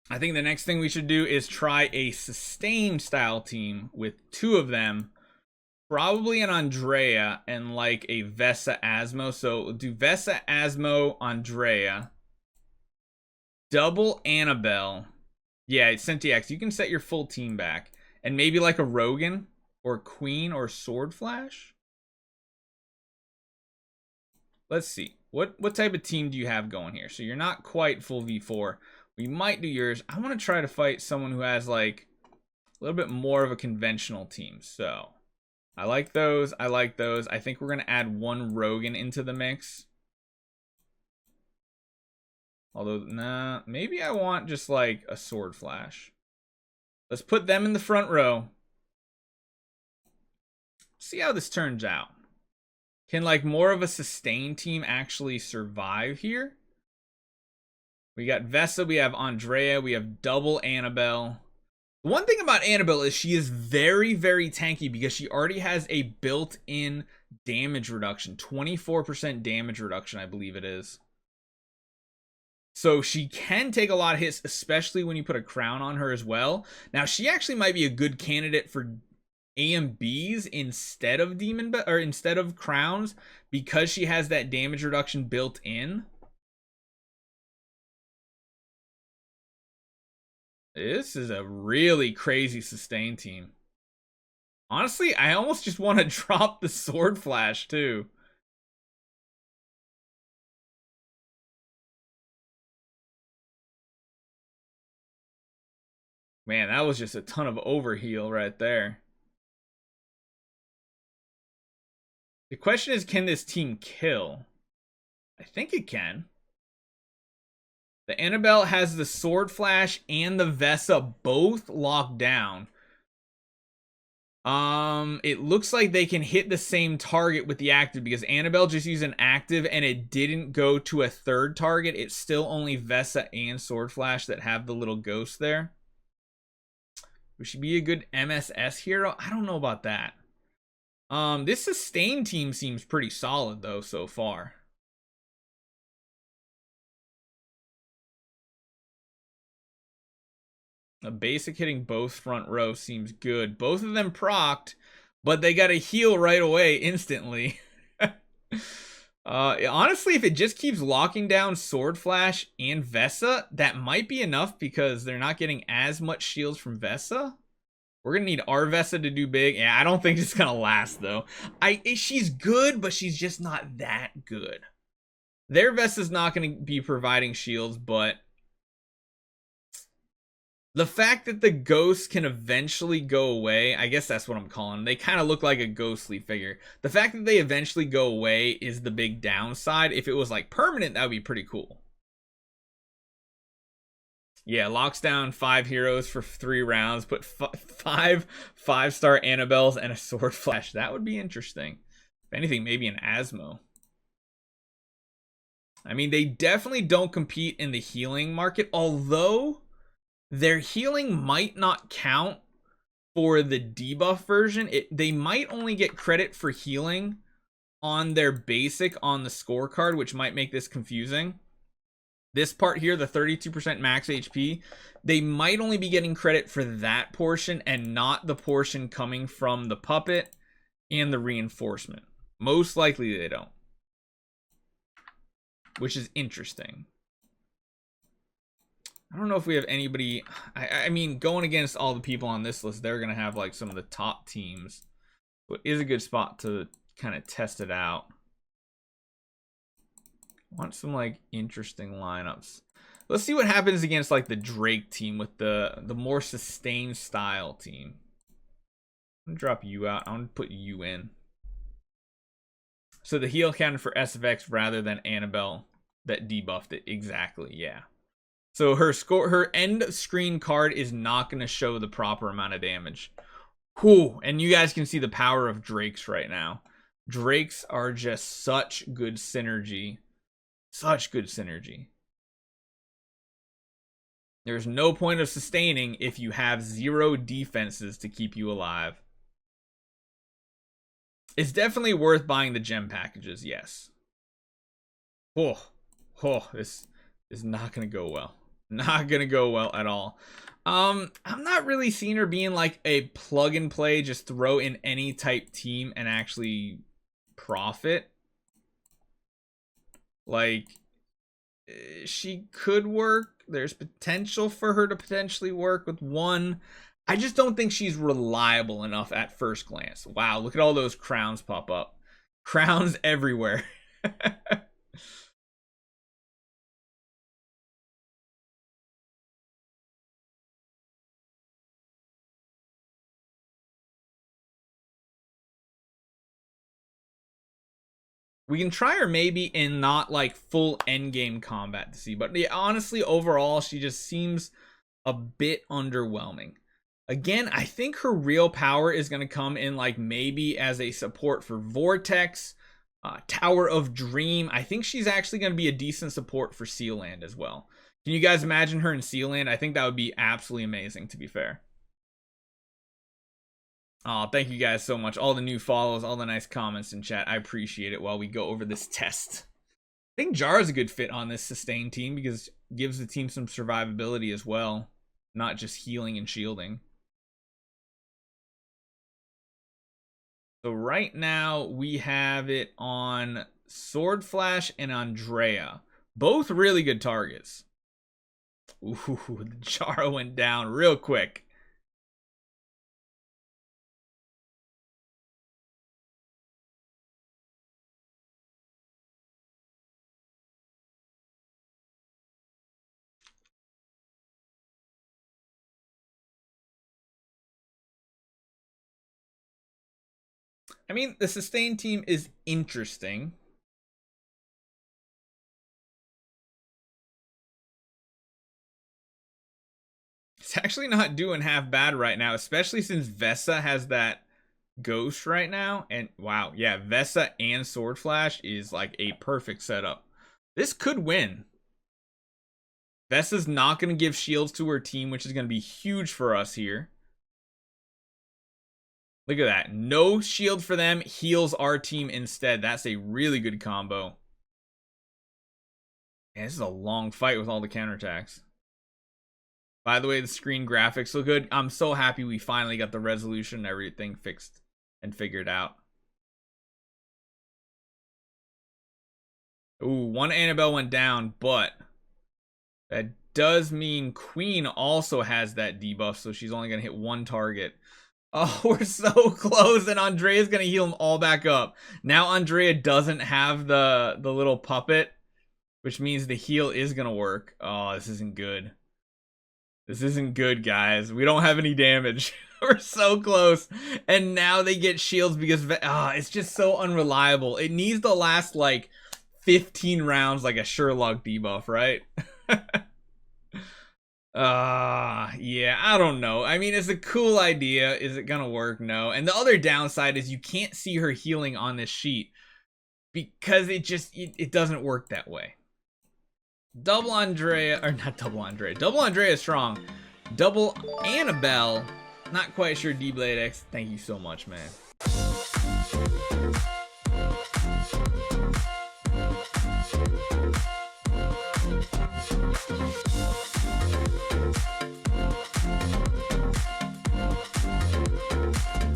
I think the next thing we should do is try a sustain style team with two of them. Probably an Andrea and like a Vesa Asmo. So we'll do Vesa Asmo, Andrea. Double Annabelle. Yeah, Sentiax, you can set your full team back. And maybe like a Rogan or Queen or Sword Flash. Let's see. What type of team do you have going here? So you're not quite full V4. We might do yours. I want to try to fight someone who has like a little bit more of a conventional team. So I like those. I like those. I think we're going to add one Rogan into the mix. Although, nah, maybe I want just like a Sword Flash. Let's put them in the front row. See how this turns out. Can like more of a sustain team actually survive here? We got Vesa, we have Andrea, we have double Annabelle. The one thing about Annabelle is she is very, very tanky because she already has a built-in damage reduction. 24% damage reduction, I believe it is. So she can take a lot of hits, especially when you put a crown on her as well. Now, she actually might be a good candidate for AMBs instead of instead of crowns because she has that damage reduction built in. This is a really crazy sustain team. Honestly, I almost just want to drop the Sword Flash too. Man, that was just a ton of overheal right there. The question is, can this team kill? I think it can. The Annabelle has the Sword Flash and the Vesa both locked down. It looks like they can hit the same target with the active because Annabelle just used an active and it didn't go to a third target. It's still only Vesa and Sword Flash that have the little ghost there. Would she be a good MSS hero? I don't know about that. This sustain team seems pretty solid though so far. A basic hitting both front row seems good. Both of them procced, but they got a heal right away instantly. Honestly, if it just keeps locking down Sword Flash and Vesa, that might be enough because they're not getting as much shields from Vesa. We're gonna need our Vesa to do big. Yeah, I don't think it's gonna last though. She's good, but she's just not that good. Their Vesa's not gonna be providing shields, but the fact that the ghosts can eventually go away, I guess that's what I'm calling them. They kind of look like a ghostly figure. The fact that they eventually go away is the big downside. If it was like permanent, that would be pretty cool. Yeah, locks down 5 heroes for 3 rounds. Put 5 5-star Annabelles and a Sword Flash. That would be interesting. If anything, maybe an Asmo. I mean, they definitely don't compete in the healing market, although their healing might not count for the debuff version. They might only get credit for healing on their basic on the scorecard, which might make this confusing. This part here, the 32% max HP, they might only be getting credit for that portion and not the portion coming from the puppet and the reinforcement. Most likely they don't, which is interesting. I don't know if we have anybody. I mean, going against all the people on this list, they're going to have like some of the top teams. But it is a good spot to kind of test it out. Want some like interesting lineups. Let's see what happens against like the Drake team with the more sustained style team. I'm going to drop you out. I'm going to put you in. So the heal counted for SFX rather than Annabelle that debuffed it. Exactly, yeah. So her end screen card is not going to show the proper amount of damage. Whew, and you guys can see the power of Drakes right now. Drakes are just such good synergy. Such good synergy. There's no point of sustaining if you have 0 defenses to keep you alive. It's definitely worth buying the gem packages, yes. This is not gonna go well. Not gonna go well at all. I'm not really seeing her being like a plug and play, just throw in any type team and actually profit. Like, she could work. There's potential for her to potentially work with one. I just don't think she's reliable enough at first glance. Wow, look at all those crowns pop up. Crowns everywhere. We can try her maybe in not like full endgame combat to see, but yeah, honestly, overall, she just seems a bit underwhelming. Again, I think her real power is going to come in like maybe as a support for Vortex, Tower of Dream. I think she's actually going to be a decent support for Sealand as well. Can you guys imagine her in Sealand? I think that would be absolutely amazing, to be fair. Oh, thank you guys so much. All the new follows, all the nice comments in chat. I appreciate it while we go over this test. I think Jar is a good fit on this sustain team because it gives the team some survivability as well, not just healing and shielding. So right now we have it on Sword Flash and Andrea. Both really good targets. Ooh, the Jar went down real quick. I mean, the sustain team is interesting. It's actually not doing half bad right now, especially since Vesa has that ghost right now. And wow, yeah, Vesa and Sword Flash is like a perfect setup. This could win. Vesa's not going to give shields to her team, which is going to be huge for us here. Look at that. No shield for them, heals our team instead. That's a really good combo. Man, this is a long fight with all the counterattacks. By the way, the screen graphics look good. I'm so happy we finally got the resolution and everything fixed and figured out. Ooh, one Annabelle went down, but that does mean Queen also has that debuff, so she's only going to hit one target. Oh, we're so close, and Andrea's going to heal them all back up. Now Andrea doesn't have the little puppet, which means the heal is going to work. Oh, this isn't good. This isn't good, guys. We don't have any damage. We're so close. And now they get shields because it's just so unreliable. It needs to last like 15 rounds like a Sherlock debuff, right? Yeah, I don't know. I mean, it's a cool idea. Is it gonna work? No. And the other downside is you can't see her healing on this sheet because it doesn't work that way. Double Andrea, or not double Andrea. Double Andrea is strong. Double Annabelle, not quite sure. D-Blade X, thank you so much, man.